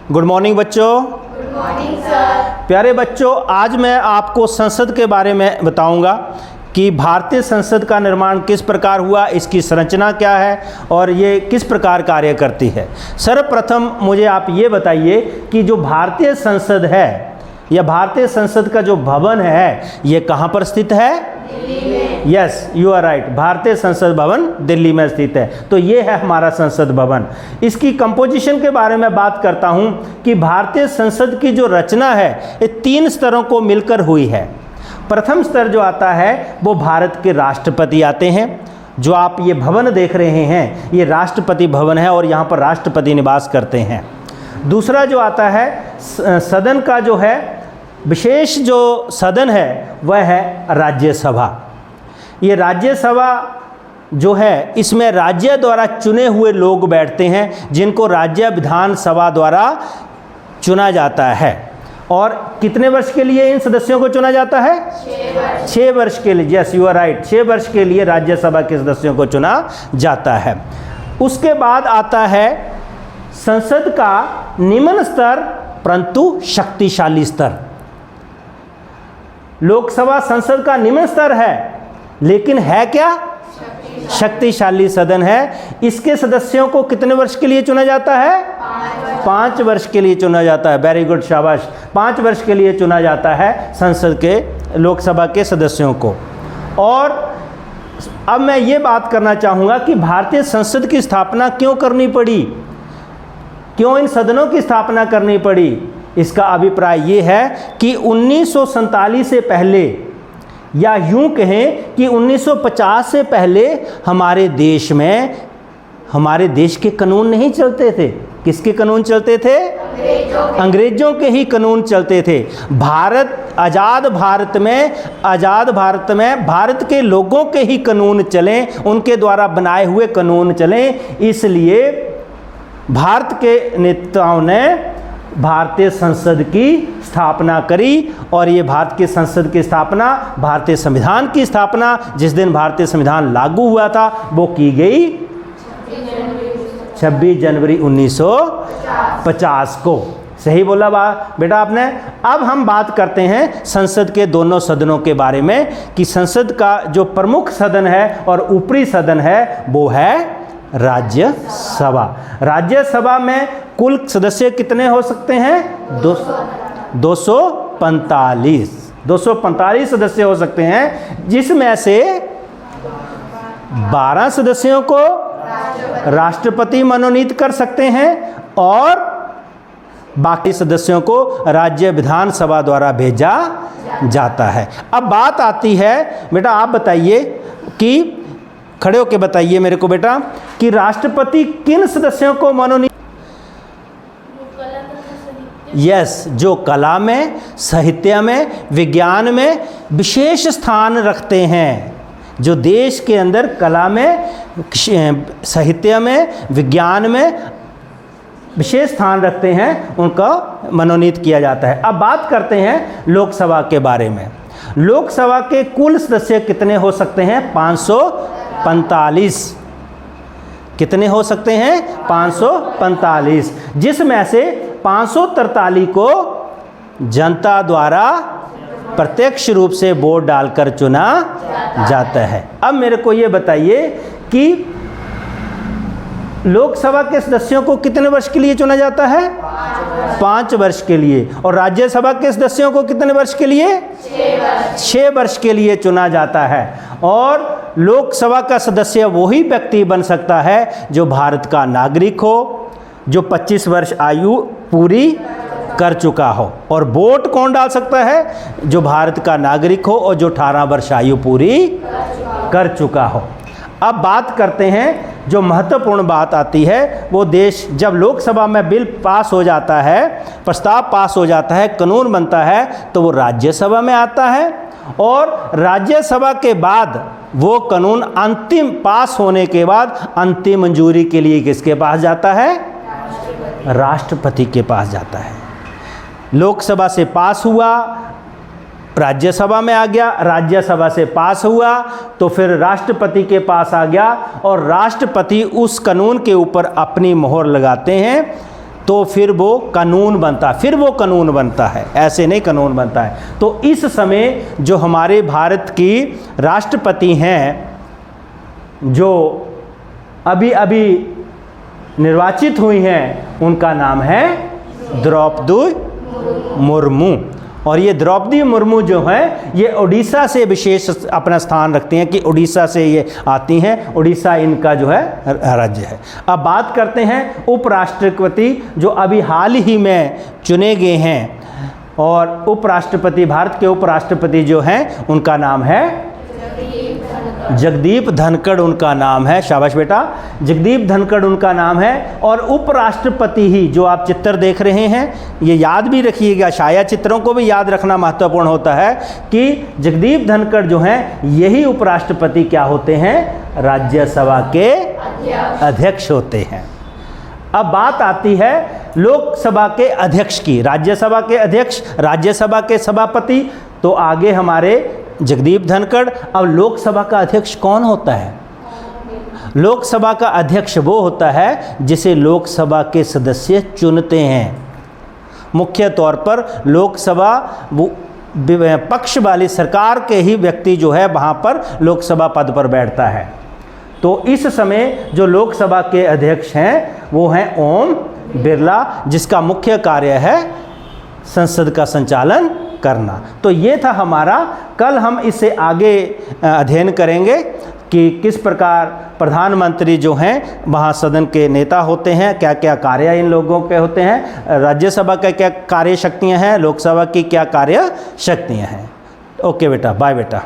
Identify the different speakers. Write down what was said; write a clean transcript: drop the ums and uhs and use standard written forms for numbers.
Speaker 1: Good morning बच्चों।
Speaker 2: Good morning sir.
Speaker 1: प्यारे बच्चों, आज मैं आपको संसद के बारे में बताऊंगा कि भारतीय संसद का निर्माण किस प्रकार हुआ, इसकी संरचना क्या है और ये किस प्रकार कार्य करती है। सर्वप्रथम मुझे आप ये बताइए कि जो भारतीय संसद है या भारतीय संसद का जो भवन है ये कहाँ पर स्थित है?
Speaker 2: दिल्ली में।
Speaker 1: Yes, you are right. भारतीय संसद भवन दिल्ली में स्थित है। तो ये है हमारा संसद भवन। इसकी कंपोजिशन के बारे में बात करता हूँ कि भारतीय संसद की जो रचना है ये 3 स्तरों को मिलकर हुई है। प्रथम स्तर जो आता है वो भारत के राष्ट्रपति आते हैं। जो आप ये भवन देख रहे हैं ये राष्ट्रपति भवन है और यहाँ पर राष्ट्रपति निवास करते हैं। दूसरा जो आता है सदन का जो है विशेष जो सदन है वह है राज्यसभा। ये राज्यसभा जो है इसमें राज्य द्वारा चुने हुए लोग बैठते हैं जिनको राज्य विधानसभा द्वारा चुना जाता है। और कितने वर्ष के लिए इन सदस्यों को चुना जाता है? 6 वर्ष के लिए। Yes, you are right. 6 वर्ष के लिए राज्यसभा के सदस्यों को चुना जाता है। उसके बाद आता है संसद का निम्न स्तर परंतु शक्तिशाली स्तर। लोकसभा संसद का निम्न स्तर है लेकिन है क्या? शक्तिशाली सदन है। इसके सदस्यों को कितने वर्ष के लिए चुना जाता है? 5 वर्ष के लिए चुना जाता है। वेरी गुड, शाबाश। 5 वर्ष के लिए चुना जाता है संसद के, लोकसभा के सदस्यों को। और अब मैं ये बात करना चाहूँगा कि भारतीय संसद की स्थापना क्यों करनी पड़ी, क्यों इन सदनों की स्थापना करनी पड़ी। इसका अभिप्राय ये है कि 1947 से पहले या यूं कहें कि 1950 से पहले हमारे देश में हमारे देश के कानून नहीं चलते थे। किसके कानून चलते थे? अंग्रेजों के ही कानून चलते थे। आज़ाद भारत में भारत के लोगों के ही कानून चलें, उनके द्वारा बनाए हुए कानून चलें। इसलिए भारत के नेताओं ने भारतीय संसद की स्थापना करी और ये भारत की संसद की स्थापना, भारतीय संविधान की स्थापना जिस दिन भारतीय संविधान लागू हुआ था वो की गई 26 जनवरी 1950 को। सही बोला बेटा आपने। अब हम बात करते हैं संसद के दोनों सदनों के बारे में कि संसद का जो प्रमुख सदन है और ऊपरी सदन है वो है राज्यसभा। राज्यसभा में कुल सदस्य कितने हो सकते हैं? 245 सदस्य हो सकते हैं, जिसमें से 12 सदस्यों को राष्ट्रपति मनोनीत कर सकते हैं और बाकी सदस्यों को राज्य विधानसभा द्वारा भेजा जाता है। अब बात आती है, बेटा आप बताइए कि खड़े होकर बताइए मेरे को बेटा कि राष्ट्रपति किन सदस्यों को मनोनीत? यस, जो कला में, साहित्य में, विज्ञान में विशेष स्थान रखते हैं, जो देश के अंदर कला में, साहित्य में, विज्ञान में विशेष स्थान रखते हैं, उनका मनोनीत किया जाता है। अब बात करते हैं लोकसभा के बारे में। लोकसभा के कुल सदस्य कितने हो सकते हैं? 545। कितने हो सकते हैं? 545, जिसमें से 543 को जनता द्वारा प्रत्यक्ष रूप से वोट डालकर चुना जाता है। अब मेरे को ये बताइए कि लोकसभा के सदस्यों को कितने वर्ष के लिए चुना जाता है? 5 वर्ष के लिए। और राज्यसभा के सदस्यों को कितने वर्ष के लिए? 6 वर्ष के लिए चुना जाता है। और लोकसभा का सदस्य वही व्यक्ति बन सकता है जो भारत का नागरिक हो, जो 25 वर्ष आयु पूरी कर चुका हो। और वोट कौन डाल सकता है? जो भारत का नागरिक हो और जो 18 वर्ष आयु पूरी कर चुका हो। अब बात करते हैं, जो महत्वपूर्ण बात आती है वो देश जब लोकसभा में बिल पास हो जाता है, प्रस्ताव पास हो जाता है, कानून बनता है, तो वो राज्यसभा में आता है और राज्यसभा के बाद वो कानून अंतिम पास होने के बाद अंतिम मंजूरी के लिए किसके पास जाता है? राष्ट्रपति के पास जाता है। लोकसभा से पास हुआ, राज्यसभा में आ गया, राज्यसभा से पास हुआ तो फिर राष्ट्रपति के पास आ गया और राष्ट्रपति उस कानून के ऊपर अपनी मोहर लगाते हैं तो फिर वो कानून बनता है, ऐसे नहीं कानून बनता है। तो इस समय जो हमारे भारत की राष्ट्रपति हैं, जो अभी अभी निर्वाचित हुई हैं, उनका नाम है द्रौपदी मुर्मू। और ये द्रौपदी मुर्मू जो हैं, ये उड़ीसा से विशेष अपना स्थान रखती हैं कि उड़ीसा से ये आती हैं। उड़ीसा इनका जो है राज्य है। अब बात करते हैं उपराष्ट्रपति, जो अभी हाल ही में चुने गए हैं। और उपराष्ट्रपति, भारत के उपराष्ट्रपति जो हैं, उनका नाम है जगदीप धनखड़, उनका नाम है। शाबाश बेटा, जगदीप धनखड़ उनका नाम है। और उपराष्ट्रपति ही, जो आप चित्र देख रहे हैं, ये याद भी रखिएगा, छाया चित्रों को भी याद रखना महत्वपूर्ण होता है कि जगदीप धनखड़ जो हैं, यही उपराष्ट्रपति क्या होते हैं? राज्यसभा के अध्यक्ष होते हैं। अब बात आती है लोकसभा के अध्यक्ष की। राज्यसभा के अध्यक्ष, राज्यसभा के सभापति, तो आगे हमारे जगदीप धनखड़। अब लोकसभा का अध्यक्ष कौन होता है? लोकसभा का अध्यक्ष वो होता है जिसे लोकसभा के सदस्य चुनते हैं। मुख्य तौर पर लोकसभा पक्ष वाली सरकार के ही व्यक्ति जो है वहाँ पर लोकसभा पद पर बैठता है। तो इस समय जो लोकसभा के अध्यक्ष हैं, वो हैं ओम बिरला, जिसका मुख्य कार्य है संसद का संचालन करना। तो ये था हमारा। कल हम इससे आगे अध्ययन करेंगे कि किस प्रकार प्रधानमंत्री जो हैं वहाँ सदन के नेता होते हैं, क्या क्या कार्य इन लोगों के होते हैं, राज्यसभा का क्या कार्य शक्तियाँ हैं, लोकसभा की क्या कार्य शक्तियाँ हैं। ओके बेटा, बाय बेटा।